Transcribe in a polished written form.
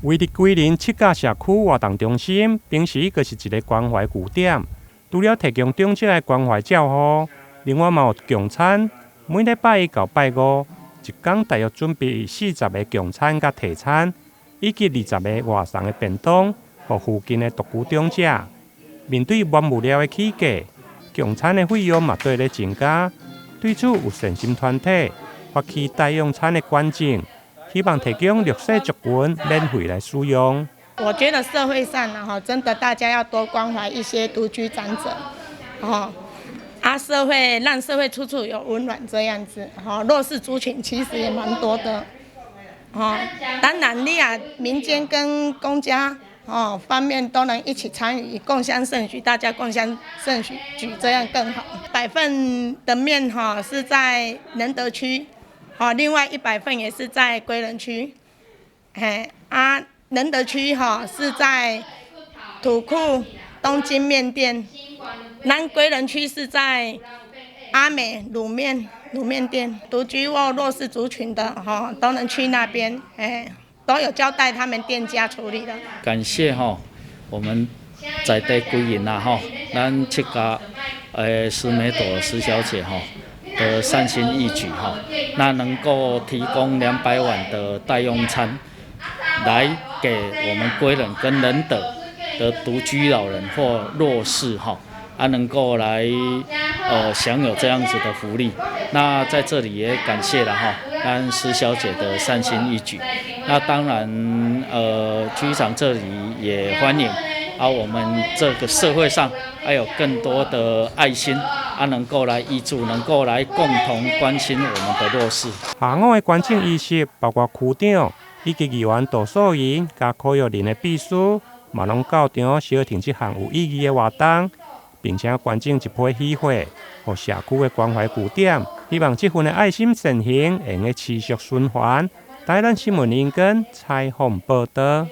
位伫桂林七甲社区活动中心，平时就是一个关怀据点。除了提供长者的关怀照护，另外嘛有供餐，每礼拜一到拜五，一天大约准备40个供餐甲提餐，以及20个外送的便当，予附近的独居长者。面对原物料的起价，供餐的费用嘛对咧增加。对此有善心团体发起代用餐的捐赠，希望提供弱势族群免费来使用。我觉得社会上真的大家要多关怀一些独居长者，让社会处处有温暖这样子。弱势族群其实也蛮多的，当然民间跟公家方面都能一起参与，共襄盛举，大家共襄盛举，这样更好。100份的面是在仁德区，另外100份也是在归仁区，仁德区是在土库东京面店，南归仁区是在阿美卤面店。独居或弱势族群的都能去那边，都有交代他们店家处理的。感谢我们在地归仁咱七家施美朵施小姐的善心义举那能够提供200碗的代用餐，来给我们归仁跟仁德的独居老人或弱势能够来享有这样子的福利。那在这里也感谢了咱施小姐的善心义举。那当然局长这里也欢迎我们这个社会上还有更多的爱心能够来挹注，能够来共同关心我们的弱势。下午的捐赠仪式包括区长以及议员杜素莹加柯玉玲的秘书，嘛拢到场小停这项有意义的活动，并且捐赠一批喜花，予社区的关怀据点。希望这份的爱心善行会用持续循环。台南新闻林根采访报道。